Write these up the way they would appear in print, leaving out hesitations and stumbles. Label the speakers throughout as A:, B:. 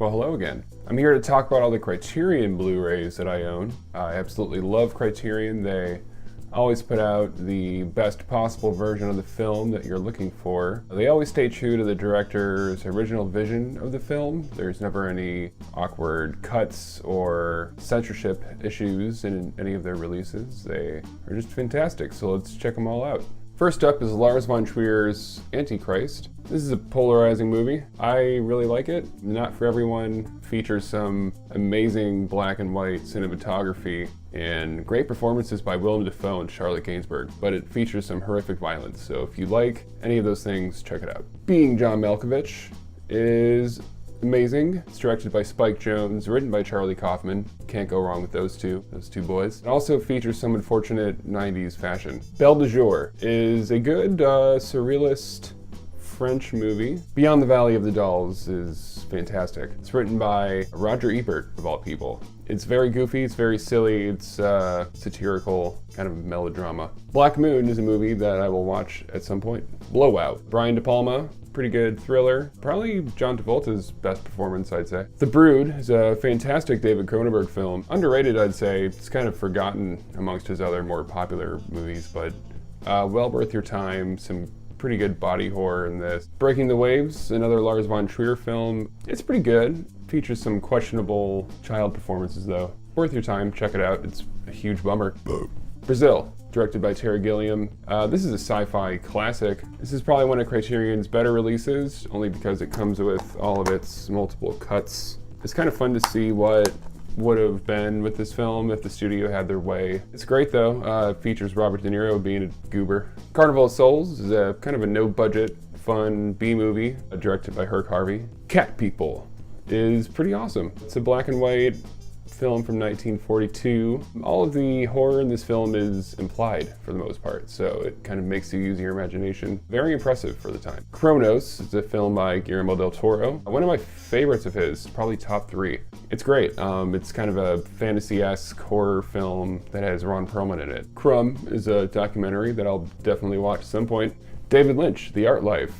A: Well, hello again. I'm here to talk about all the Criterion Blu-rays that I own. I absolutely love Criterion. They always put out the best possible version of the film that you're looking for. They always stay true to the director's original vision of the film. There's never any awkward cuts or censorship issues in any of their releases. They are just fantastic, so let's check them all out. First up is Lars von Trier's Antichrist. This is a polarizing movie. I really like it. Not for everyone. Features some amazing black and white cinematography and great performances by Willem Dafoe and Charlotte Gainsbourg, but it features some horrific violence. So if you like any of those things, check it out. Being John Malkovich is amazing. It's directed by Spike Jonze, written by Charlie Kaufman. Can't go wrong with those two boys. It also features some unfortunate 90s fashion. Belle de Jour is a good surrealist French movie. Beyond the Valley of the Dolls is fantastic. It's written by Roger Ebert, of all people. It's very goofy, it's very silly, it's satirical, kind of melodrama. Black Moon is a movie that I will watch at some point. Blowout. Brian De Palma, pretty good thriller. Probably John Travolta's best performance, I'd say. The Brood is a fantastic David Cronenberg film. Underrated, I'd say. It's kind of forgotten amongst his other more popular movies, but well worth your time. Some pretty good body horror in this. Breaking the Waves, another Lars von Trier film. It's pretty good. Features some questionable child performances though. Worth your time, check it out. It's a huge bummer. Brazil, directed by Terry Gilliam. This is a sci-fi classic. This is probably one of Criterion's better releases, only because it comes with all of its multiple cuts. It's kind of fun to see what would have been with this film if the studio had their way. It's great though. It features Robert De Niro being a goober. Carnival of Souls is a kind of a no-budget, fun B-movie directed by Herc Harvey. Cat People is pretty awesome. It's a black and white film from 1942. All of the horror in this film is implied for the most part, so it kind of makes you use your imagination. Very impressive for the time. Cronos is a film by Guillermo del Toro. One of my favorites of his, probably top 3. It's great. It's kind of a fantasy-esque horror film that has Ron Perlman in it. Crumb is a documentary that I'll definitely watch at some point. David Lynch, The Art Life,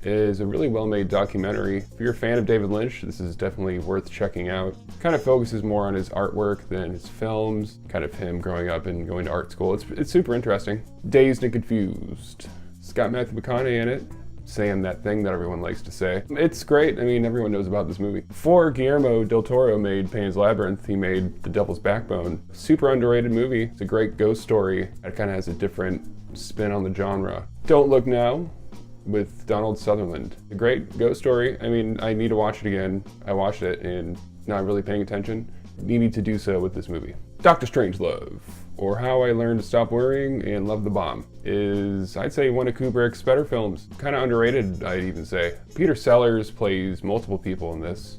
A: is a really well-made documentary. If you're a fan of David Lynch, this is definitely worth checking out. Kind of focuses more on his artwork than his films, kind of him growing up and going to art school. It's super interesting. Dazed and Confused. It's got Matthew McConaughey in it, saying that thing that everyone likes to say. It's great. I mean, everyone knows about this movie. Before Guillermo del Toro made Pan's Labyrinth, he made The Devil's Backbone. Super underrated movie. It's a great ghost story. It kind of has a different spin on the genre. Don't Look Now, with Donald Sutherland. A great ghost story. I mean, I need to watch it again. I watched it and not really paying attention. You need to do so with this movie. Dr. Strangelove, or How I Learned to Stop Worrying and Love the Bomb, is, I'd say, one of Kubrick's better films. Kind of underrated, I'd even say. Peter Sellers plays multiple people in this.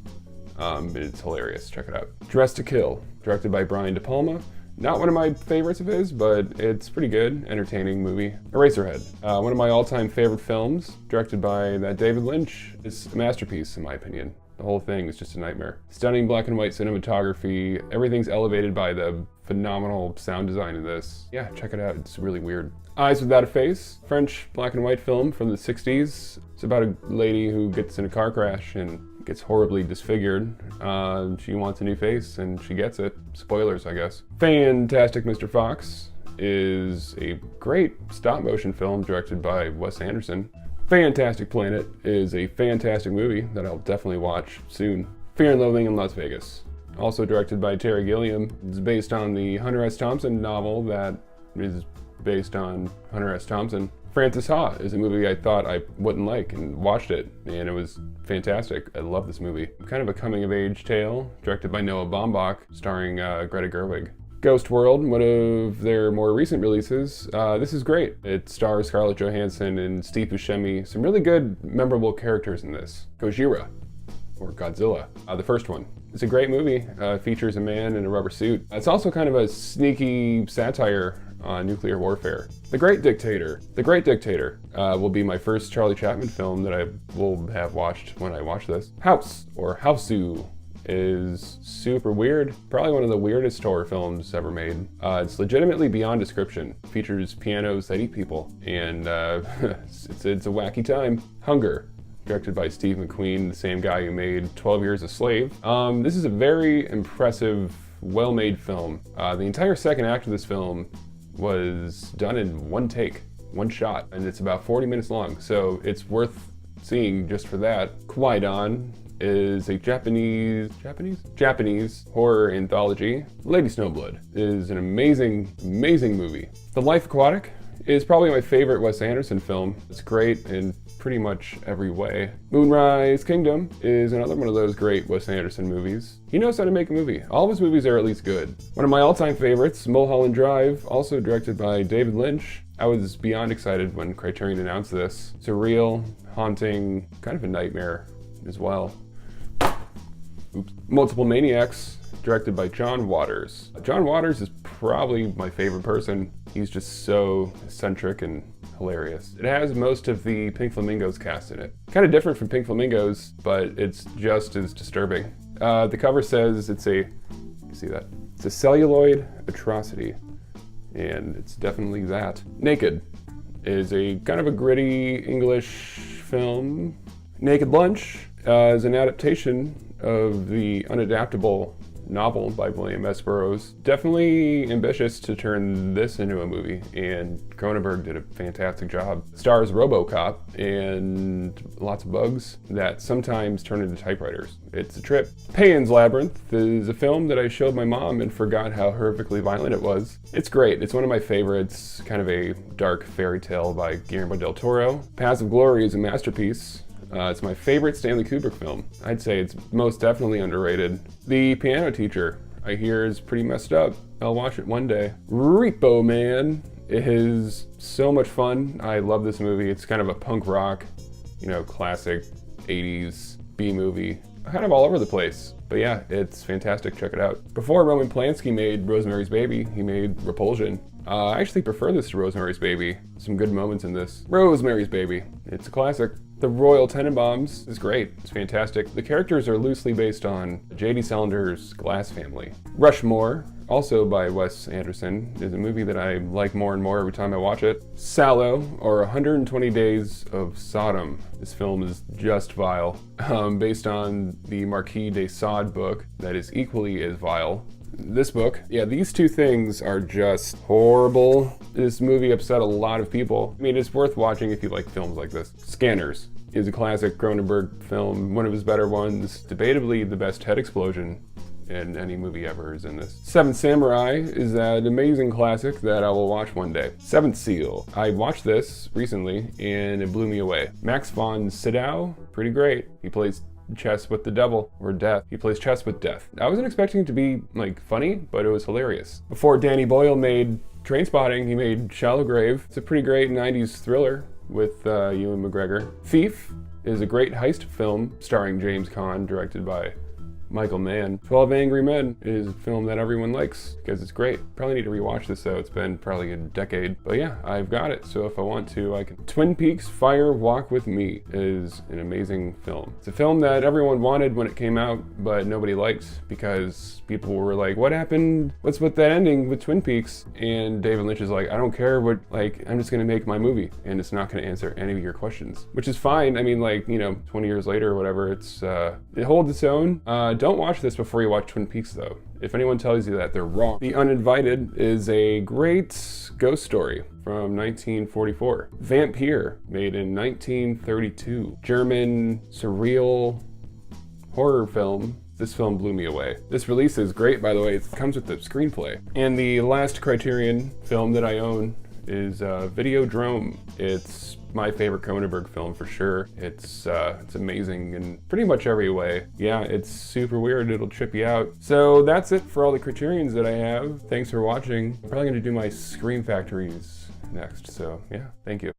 A: It's hilarious. Check it out. Dressed to Kill, directed by Brian De Palma. Not one of my favorites of his, but it's pretty good, entertaining movie. Eraserhead, one of my all-time favorite films, directed by that David Lynch. It's a masterpiece, in my opinion. The whole thing is just a nightmare. Stunning black and white cinematography. Everything's elevated by the phenomenal sound design in this. Yeah, check it out. It's really weird. Eyes Without a Face, French black and white film from the 60s. It's about a lady who gets in a car crash and gets horribly disfigured. She wants a new face and she gets it. Spoilers, I guess. Fantastic Mr. Fox is a great stop motion film directed by Wes Anderson. Fantastic Planet is a fantastic movie that I'll definitely watch soon. Fear and Loathing in Las Vegas, also directed by Terry Gilliam. It's based on the Hunter S. Thompson novel that is based on Hunter S. Thompson. Frances Ha is a movie I thought I wouldn't like and watched it, and it was fantastic. I love this movie. Kind of a coming-of-age tale, directed by Noah Baumbach, starring Greta Gerwig. Ghost World, one of their more recent releases. This is great. It stars Scarlett Johansson and Steve Buscemi. Some really good, memorable characters in this. Gojira, or Godzilla, the first one. It's a great movie. Features a man in a rubber suit. It's also kind of a sneaky satire on nuclear warfare. The Great Dictator. The Great Dictator will be my first Charlie Chaplin film that I will have watched when I watch this. House, or Hausu, is super weird. Probably one of the weirdest horror films ever made. It's legitimately beyond description. Features pianos that eat people, and it's a wacky time. Hunger, directed by Steve McQueen, the same guy who made 12 Years a Slave. This is a very impressive, well-made film. The entire second act of this film was done in one take, one shot, and it's about 40 minutes long, so it's worth seeing just for that. Kwaidan is a Japanese horror anthology. Lady Snowblood is an amazing movie. The Life Aquatic is probably my favorite Wes Anderson film. It's great in pretty much every way. Moonrise Kingdom is another one of those great Wes Anderson movies. He knows how to make a movie. All of his movies are at least good. One of my all-time favorites, Mulholland Drive, also directed by David Lynch. I was beyond excited when Criterion announced this. Surreal, haunting, kind of a nightmare as well. Oops. Multiple Maniacs, directed by John Waters. John Waters is probably my favorite person. He's just so eccentric and hilarious. It has most of the Pink Flamingos cast in it. Kind of different from Pink Flamingos, but it's just as disturbing. The cover says it's a, you see that? It's a celluloid atrocity, and it's definitely that. Naked is a kind of a gritty English film. Naked Lunch is an adaptation of the unadaptable novel by William S. Burroughs. Definitely ambitious to turn this into a movie, and Cronenberg did a fantastic job. Stars RoboCop and lots of bugs that sometimes turn into typewriters. It's a trip. Pan's Labyrinth is a film that I showed my mom and forgot how horrifically violent it was. It's great. It's one of my favorites, kind of a dark fairy tale by Guillermo del Toro. Paths of Glory is a masterpiece. It's my favorite Stanley Kubrick film. I'd say it's most definitely underrated. The Piano Teacher, I hear, is pretty messed up. I'll watch it one day. Repo Man is so much fun. I love this movie. It's kind of a punk rock, classic 80s B-movie. Kind of all over the place. But yeah, it's fantastic. Check it out. Before Roman Polanski made Rosemary's Baby, he made Repulsion. I actually prefer this to Rosemary's Baby. Some good moments in this. Rosemary's Baby. It's a classic. The Royal Tenenbaums is great. It's fantastic. The characters are loosely based on J.D. Salinger's Glass family. Rushmore, also by Wes Anderson, is a movie that I like more and more every time I watch it. Sallow, or 120 Days of Sodom. This film is just vile. Based on the Marquis de Sade book that is equally as vile. This book, yeah, these two things are just horrible. This movie upset a lot of people. I mean, it's worth watching if you like films like this. Scanners is a classic Cronenberg film, one of his better ones. Debatably the best head explosion in any movie ever is in this. Seventh Samurai is an amazing classic that I will watch one day. Seventh Seal. I watched this recently and it blew me away. Max von Sydow, pretty great. He plays chess with the devil, or death. He plays chess with death. I wasn't expecting it to be funny, but it was hilarious. Before Danny Boyle made Trainspotting, he made Shallow Grave. It's a pretty great 90s thriller with Ewan McGregor. Thief is a great heist film starring James Caan, directed by Michael Mann. 12 Angry Men is a film that everyone likes because it's great. Probably need to rewatch this though. It's been probably a decade. But yeah, I've got it. So if I want to, I can. Twin Peaks Fire Walk with Me is an amazing film. It's a film that everyone wanted when it came out, but nobody liked because people were like, what happened? What's with that ending with Twin Peaks? And David Lynch is like, I don't care what, I'm just gonna make my movie and it's not gonna answer any of your questions, which is fine. I mean, 20 years later or whatever, it holds its own. Don't watch this before you watch Twin Peaks though. If anyone tells you that, they're wrong. The Uninvited is a great ghost story from 1944. Vampire, made in 1932. German surreal horror film. This film blew me away. This release is great, by the way. It comes with the screenplay. And the last Criterion film that I own is Videodrome. It's my favorite Cronenberg film for sure. It's amazing in pretty much every way. Yeah, it's super weird. It'll trip you out. So that's it for all the Criterions that I have. Thanks for watching. I'm probably gonna do my Scream Factories next. So yeah, thank you.